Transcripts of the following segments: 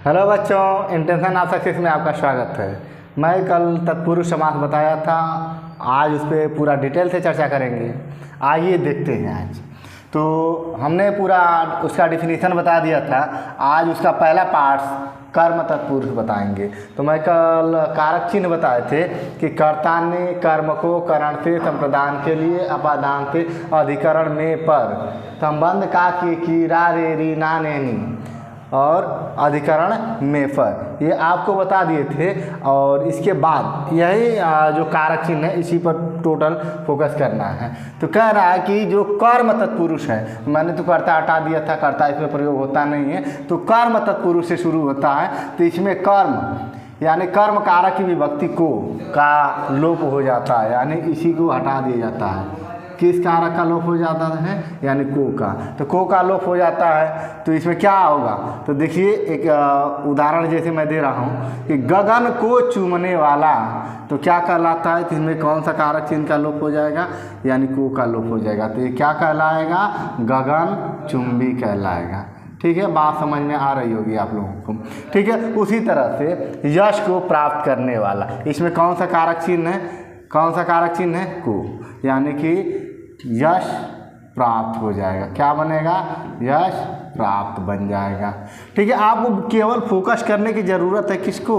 Hello बच्चों, intention of success में आपका स्वागत है। मैं कल तत्पुरुष समास बताया था, आज उस पर पूरा डिटेल से चर्चा करेंगे। आइए देखते हैं। आज तो हमने पूरा उसका डिफिनीशन बता दिया था, आज उसका पहला पार्ट कर्म तत्पुरुष बताएंगे। तो मैं कल कारक चिन्ह बताए थे कि कर्ता ने कर्म को करण से संप्रदान के लिए अपादान से अधिकरण में पर संबंध का की रा रे री ना ने नी और अधिकरण में पर, ये आपको बता दिए थे। और इसके बाद यही जो कारक चिन्ह है इसी पर टोटल फोकस करना है। तो कह रहा है कि जो कर्म तत्पुरुष है, मैंने तो कर्ता हटा दिया था, कर्ता इसमें प्रयोग होता नहीं है, तो कर्म तत्पुरुष से शुरू होता है। तो इसमें कर्म यानी कर्म कारक की विभक्ति को का लोप हो जाता है, यानी इसी को हटा दिया जाता है। किस कारक का लोप हो जाता है? यानी को का। तो को का लोप हो जाता है तो इसमें क्या होगा? तो देखिए एक उदाहरण जैसे मैं दे रहा हूँ कि गगन को चूमने वाला, तो क्या कहलाता है? तो इसमें कौन सा कारक चिन्ह का लोप हो जाएगा? यानी को का लोप हो जाएगा। तो ये क्या कहलाएगा? गगन चुंबी कहलाएगा। ठीक है, बात समझ में आ रही होगी आप लोगों को। ठीक है, उसी तरह से यश को प्राप्त करने वाला, इसमें कौन सा कारक चिन्ह है? कौन सा कारक चिन्ह है? को, यानी कि यश प्राप्त हो जाएगा। क्या बनेगा? यश प्राप्त बन जाएगा। ठीक है, आपको केवल फोकस करने की ज़रूरत है किसको?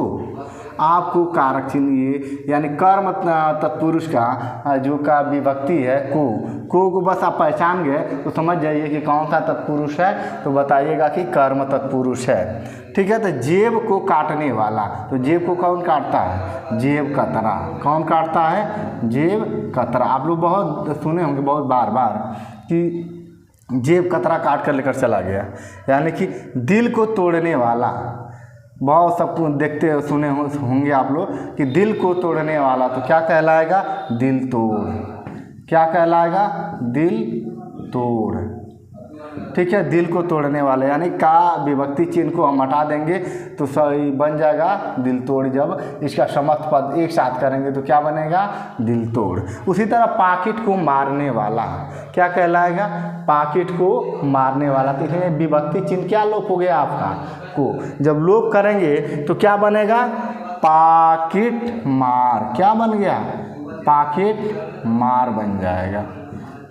आपको कारक चिन्ह ये यानी कर्म तत्पुरुष का जो का विभक्ति है को बस आप पहचान गए तो समझ जाइए कि कौन सा तत्पुरुष है, तो बताइएगा कि कर्म तत्पुरुष है। ठीक है, तो जेब को काटने वाला, तो जेब को कौन काटता है? जेब कतरा। कौन काटता है? जेब कतरा। आप लोग बहुत सुने होंगे बहुत बार बार कि जेब कतरा काट कर लेकर चला गया, यानी कि दिल को तोड़ने वाला। बहुत सब देखते सुने होंगे आप लोग कि दिल को तोड़ने वाला, तो क्या कहलाएगा? दिल तोड़। क्या कहलाएगा? दिल तोड़। ठीक है, दिल को तोड़ने वाले, यानी का विभक्ति चिन्ह को हम हटा देंगे तो सही बन जाएगा दिल तोड़। जब इसका समस्त पद एक साथ करेंगे तो क्या बनेगा? दिल तोड़। उसी तरह पाकिट को मारने वाला, क्या कहलाएगा? पाकिट को मारने वाला। तो इसमें विभक्ति चिन्ह क्या लोप हो गया आपका? को। जब लोप करेंगे तो क्या बनेगा? पाकिट मार। क्या बन गया? पाकिट मार बन जाएगा।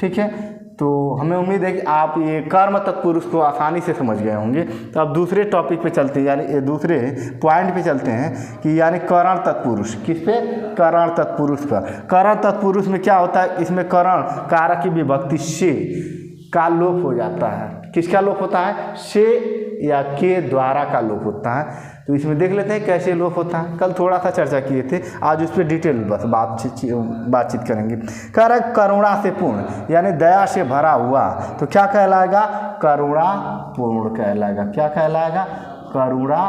ठीक है, तो हमें उम्मीद है कि आप ये कर्म तत्पुरुष को आसानी से समझ गए होंगे। तो अब दूसरे टॉपिक पे चलते हैं, यानी दूसरे पॉइंट पे चलते हैं कि यानी करण तत्पुरुष। किस पे? करण तत्पुरुष पर। करण तत्पुरुष में क्या होता है? इसमें करण कारक की विभक्ति से का लोप हो जाता है। किसका लोप होता है? से या के द्वारा का लोप होता है। तो इसमें देख लेते हैं कैसे लोप होता है। कल थोड़ा सा चर्चा किए थे, आज उस पर डिटेल बस बातचीत करेंगे। कारक करुणा से पूर्ण, यानी दया से भरा हुआ, तो क्या कहलाएगा? करुणा पूर्ण कहलाएगा। क्या कहलाएगा? करुणा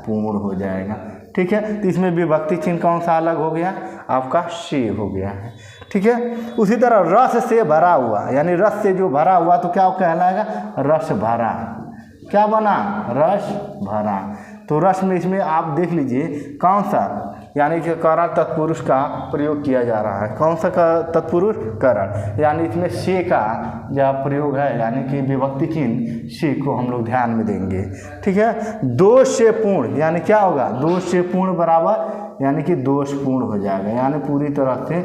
पूर्ण हो जाएगा। ठीक है, तो इसमें विभक्ति चिन्ह कौन सा अलग हो गया? आपका से हो गया है। ठीक है, उसी तरह रस से भरा हुआ, यानी रस से जो भरा हुआ, तो क्या कहलाएगा? रस भरा। क्या बना? रस भरा। तो रस में इसमें आप देख लीजिए कौन सा, यानी कि करण तत्पुरुष का प्रयोग किया जा रहा है। कौन सा तत्पुरुष? करण। यानी इसमें से का जब प्रयोग है, यानी कि विभक्ति चिन्ह से को हम लोग ध्यान में देंगे। ठीक है, दोष से पूर्ण, यानी क्या होगा? दोष से पूर्ण बराबर, यानी कि दोषपूर्ण हो जाएगा, यानी पूरी तरह से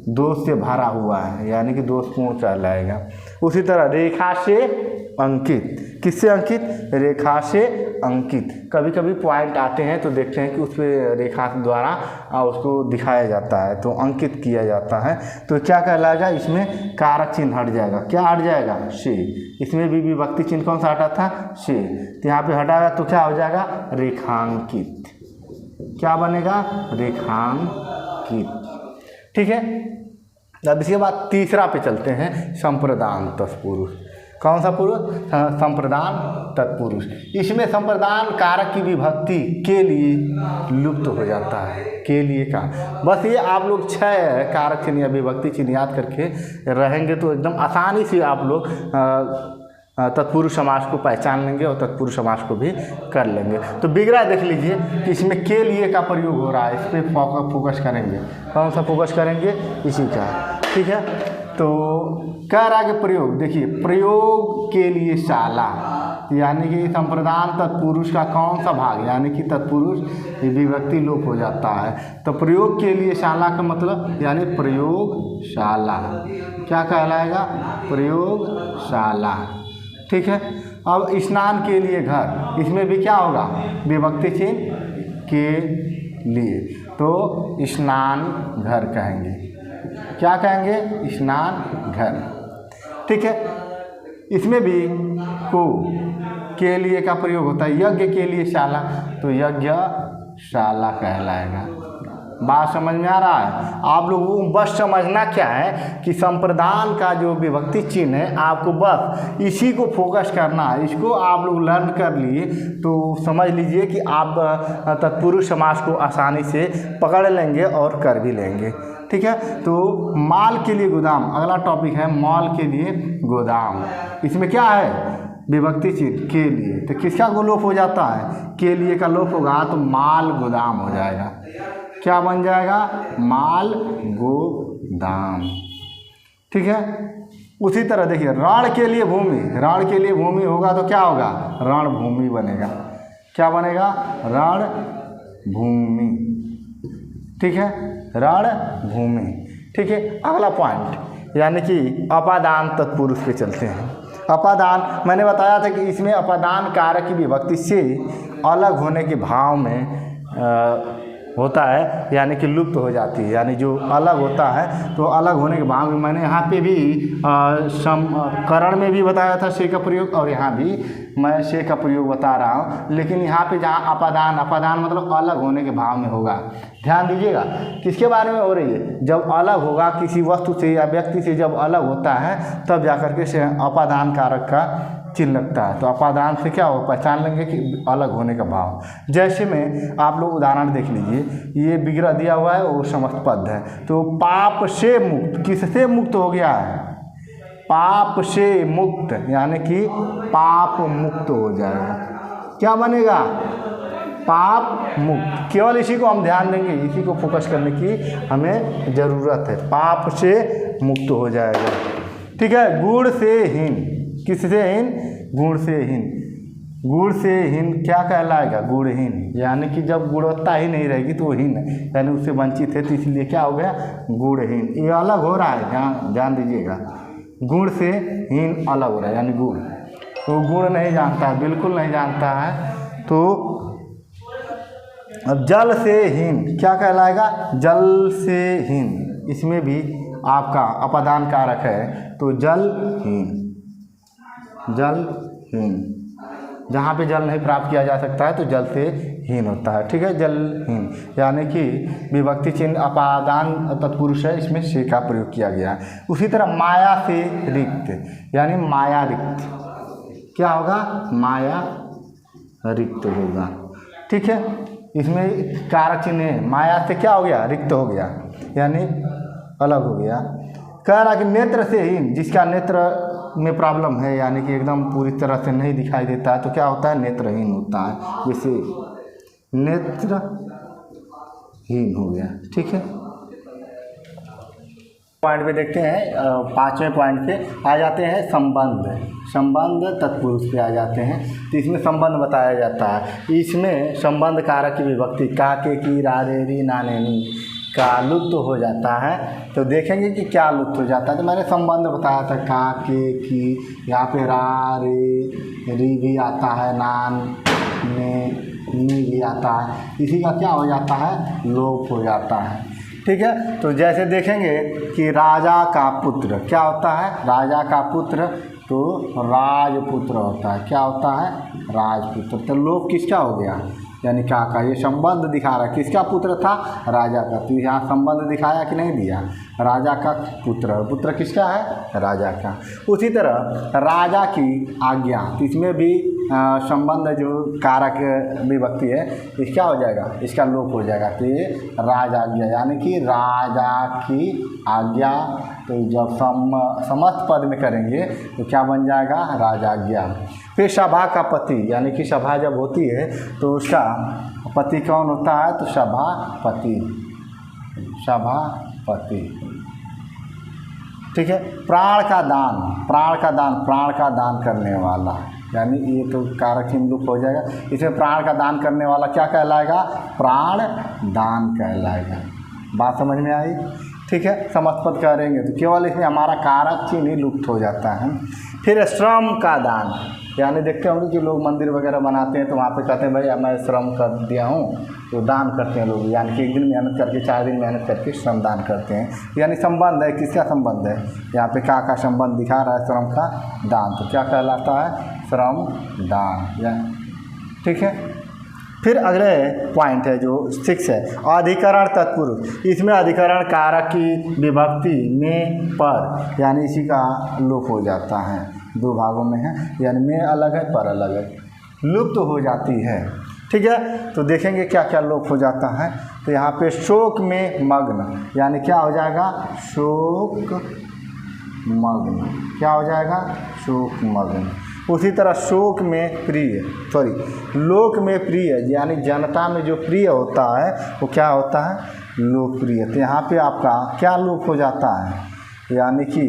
दोष से भरा हुआ है, यानी कि दोषपूर्ण कहलाएगा। उसी तरह रेखा से अंकित। किससे अंकित? रेखा से अंकित। कभी कभी पॉइंट आते हैं तो देखते हैं कि उस पर रेखा द्वारा उसको दिखाया जाता है, तो अंकित किया जाता है। तो क्या कहलाएगा? इसमें कारक चिन्ह हट जाएगा। क्या हट जाएगा? से। इसमें भी विभक्ति चिन्ह कौन सा हटा था? से। तो यहाँ पे हटाएगा तो क्या हो जाएगा? रेखांकित। क्या बनेगा? रेखांकित। ठीक है, अब इसके बाद तीसरा पे चलते हैं, संप्रदान तत्पुरुष। कौन सा पुरुष? संप्रदान तत्पुरुष। इसमें संप्रदान कारक की विभक्ति के लिए लुप्त हो जाता है। के लिए का बस ये आप लोग 6 कारक चिन्ह या विभक्ति चिन्ह याद करके रहेंगे तो एकदम आसानी से आप लोग तत्पुरुष समास को पहचान लेंगे और तत्पुरुष समास को भी कर लेंगे। तो बिगड़ा देख लीजिए कि इसमें के लिए का प्रयोग हो रहा है, इस पर फोकस करेंगे। कौन सा फोकस करेंगे? इसी का। ठीक है, तो कह रहा है कि प्रयोग, देखिए प्रयोग के लिए शाला, यानी कि संप्रदान तत्पुरुष का कौन सा भाग, यानी कि तत्पुरुष विभक्ति लोप हो जाता है। तो प्रयोग के लिए शाला का मतलब यानी प्रयोगशाला, क्या कहलाएगा, प्रयोगशाला। ठीक है। अब स्नान के लिए घर, इसमें भी क्या होगा, विभक्ति चिन्ह के लिए, तो स्नान घर कहेंगे। क्या कहेंगे, स्नान घर। ठीक है। इसमें भी को के लिए का प्रयोग होता है, यज्ञ के लिए शाला, तो यज्ञशाला कहलाएगा। बात समझ में आ रहा है? आप लोगों को बस समझना क्या है कि संप्रदान का जो विभक्ति चिन्ह है, आपको बस इसी को फोकस करना है। इसको आप लोग लर्न कर लिए तो समझ लीजिए कि आप तत्पुरुष समास को आसानी से पकड़ लेंगे और कर भी लेंगे। ठीक है। तो माल के लिए गोदाम, अगला टॉपिक है माल के लिए गोदाम। इसमें क्या है, विभक्ति चिन्ह के लिए, तो किसका को लोप हो जाता है, के लिए का लोप होगा तो माल गोदाम हो जाएगा। क्या बन जाएगा, माल गोदाम। ठीक है। उसी तरह देखिए रण के लिए भूमि, रण के लिए भूमि होगा तो क्या होगा, रण भूमि बनेगा। क्या बनेगा, रण भूमि। ठीक है, रण भूमि। ठीक है। अगला पॉइंट यानी कि अपादान तत्पुरुष पे चलते हैं। अपादान मैंने बताया था कि इसमें अपादान कारक की विभक्ति से अलग होने के भाव में होता है, यानी कि लुप्त हो जाती है, यानी जो अलग होता है तो अलग होने के भाव में। मैंने यहाँ पे भी करण में भी बताया था से का प्रयोग, और यहाँ भी मैं से का प्रयोग बता रहा हूँ। लेकिन यहाँ पे जहाँ अपादान, अपादान मतलब अलग होने के भाव में होगा। ध्यान दीजिएगा किसके बारे में हो रही है, जब अलग होगा किसी वस्तु से या व्यक्ति से, जब अलग होता है तब जाकर के से अपादान कारक का चिन्ह लगता है। तो अपादान से क्या हो, पहचान लेंगे कि अलग होने का भाव। जैसे में आप लोग उदाहरण देख लीजिए, ये विग्रह दिया हुआ है वो समस्त पद है, तो पाप से मुक्त, किससे मुक्त हो गया है, पाप से मुक्त, यानी कि पाप मुक्त हो जाएगा। क्या बनेगा, पाप मुक्त। केवल इसी को हम ध्यान देंगे, इसी को फोकस करने की हमें ज़रूरत है। पाप से मुक्त हो जाएगा। ठीक है। गुण से हीन, किससे हीन, गुण से हीन। गुण से हीन क्या कहलाएगा, गुणहीन, यानी कि जब गुणवत्ता ही नहीं रहेगी तो हीन है, यानी उससे वंचित है, तो इसलिए क्या हो गया, गुणहीन। ये अलग हो रहा है, ध्यान दीजिएगा, गुण से हीन अलग हो रहा है, यानी गुण, तो गुण नहीं जानता है, बिल्कुल नहीं जानता है। तो अब जल से हीन क्या कहलाएगा, जल से हीन, इसमें भी आपका अपादान कारक है, तो जलहीन, जलहीन, जहाँ पे जल नहीं प्राप्त किया जा सकता है तो जल से हीन होता है। ठीक है, जलहीन, यानी कि विभक्ति चिन्ह अपादान तत्पुरुष है, इसमें से का प्रयोग किया गया है। उसी तरह माया से रिक्त, यानी माया रिक्त, क्या होगा, माया रिक्त होगा। ठीक है। इसमें कारक चिन्ह है, माया से क्या हो गया, रिक्त हो गया, यानी अलग हो गया। कह रहा कि नेत्र से हीन, जिसका नेत्र में प्रॉब्लम है, यानी कि एकदम पूरी तरह से नहीं दिखाई देता है, तो क्या होता है, नेत्रहीन होता है, जैसे नेत्रहीन हो गया। ठीक है। पॉइंट पे देखते हैं, पांचवें पॉइंट पे आ जाते हैं, संबंध, संबंध तत्पुरुष पे आ जाते हैं। तो इसमें संबंध बताया जाता है। इसमें संबंध कारक की विभक्ति काके की, रारेरी, नानेनी का लुप्त हो जाता है। तो देखेंगे कि क्या लुप्त हो जाता है। तो मैंने संबंध बताया था, का, के, की, यहाँ पे रा, रे, री भी आता है, नान, ने, नी भी आता है, इसी का क्या हो जाता है, लोप हो जाता है। ठीक है। तो जैसे देखेंगे कि राजा का पुत्र क्या होता है, राजा का पुत्र तो राजपुत्र होता है, क्या होता है, राजपुत्र। तो लोप किसका हो गया, यानी का ये संबंध दिखा रहा है, किसका पुत्र था, राजा का। तो यहाँ संबंध दिखाया कि नहीं दिया, राजा का पुत्र, पुत्र किसका है, राजा का। उसी तरह राजा की आज्ञा, तो इसमें भी संबंध जो कारक विभक्ति है, इस क्या हो जाएगा, इसका लोप हो जाएगा, तो ये राजाज्ञा, यानी कि राजा की आज्ञा। तो जब समस्त पद में करेंगे तो क्या बन जाएगा, राजाज्ञा। फिर सभा का पति, यानी कि सभा जब होती है तो उसका पति कौन होता है, तो सभापति, सभापति। ठीक है। प्राण का दान, प्राण का दान, प्राण का दान करने वाला, यानी ये तो कारक चिन्ह लुप्त हो जाएगा। इसमें प्राण का दान करने वाला क्या कहलाएगा? प्राण दान कहलाएगा। बात समझ में आई? ठीक है, समासपद करेंगे तो केवल इसमें हमारा कारक चिन्ह ही लुप्त हो जाता है। फिर श्रम का दान, यानी देखते होंगे कि लोग मंदिर वगैरह बनाते हैं तो वहाँ पे कहते हैं भाई मैं श्रम कर दिया हूँ, तो दान करते हैं लोग, यानी कि एक दिन मेहनत करके 4 दिन मेहनत करके श्रम दान करते हैं। यानी संबंध है, किसका संबंध है? यहाँ पे क्या का संबंध दिखा रहा है? श्रम का दान, तो क्या कहलाता है? श्रम दान। या ठीक है। फिर अगले पॉइंट है जो 6 है, अधिकरण तत्पुरुष। इसमें अधिकरण कारक की विभक्ति में पर, यानी इसी का लोप हो जाता है। 2 भागों में है, यानी में अलग है, पर अलग है, लुप्त हो जाती है। ठीक है, तो देखेंगे क्या क्या लोप हो जाता है। तो यहाँ पे शोक में मग्न, यानी क्या हो जाएगा? शोक मग्न। क्या हो जाएगा? शोक मग्न। उसी तरह शोक में प्रिय, लोक में प्रिय, यानी जनता में जो प्रिय होता है वो क्या होता है? लोकप्रिय। तो यहाँ पे आपका क्या लोप हो जाता है? यानी कि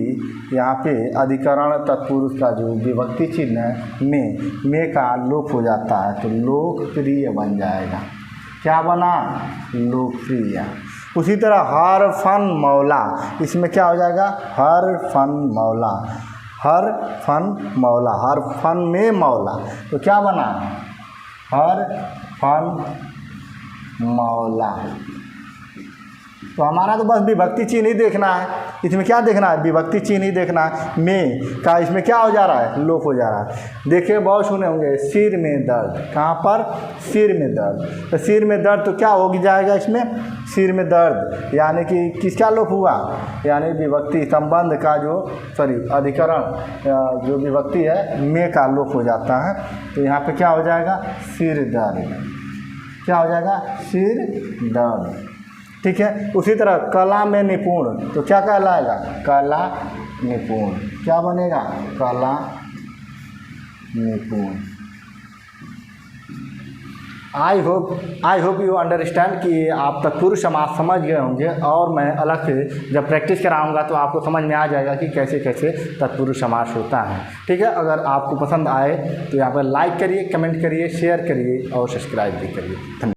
यहाँ पे अधिकरण तत्पुरुष का जो विभक्ति चिन्ह है में का लोप हो जाता है, तो लोकप्रिय बन जाएगा। क्या बना? लोकप्रिय। उसी तरह हर फन मौला, इसमें क्या हो जाएगा? हर फन मौला। हर फन मौला, हर फन में मौला, तो क्या बना? हर फन मौला। तो हमारा तो बस विभक्ति चिन्ह ही देखना है, इसमें क्या देखना है? विभक्ति चिन्ह ही देखना है। में का इसमें क्या हो जा रहा है? लोप हो जा रहा है। देखिए बहुत सुने होंगे सिर में दर्द, कहाँ पर? सिर में दर्द। तो सिर में दर्द तो क्या हो जाएगा इसमें? सिर में दर्द, यानी कि किसका लोप हुआ? यानी विभक्ति संबंध का जो अधिकरण जो विभक्ति है में का लोप हो जाता है। तो यहाँ पे क्या हो जाएगा? सिर दर्द। क्या हो जाएगा? सिर दर्द। ठीक है। उसी तरह कला में निपुण, तो क्या कहलाएगा? कला निपुण। क्या बनेगा? कला निपुण। आई होप यू अंडरस्टैंड कि आप तत्पुरुष समास समझ गए होंगे, और मैं अलग से जब प्रैक्टिस कराऊंगा तो आपको समझ में आ जाएगा कि कैसे कैसे तत्पुरुष समास होता है। ठीक है, अगर आपको पसंद आए तो यहाँ पर लाइक करिए, कमेंट करिए, शेयर करिए और सब्सक्राइब भी करिए। धन्यवाद।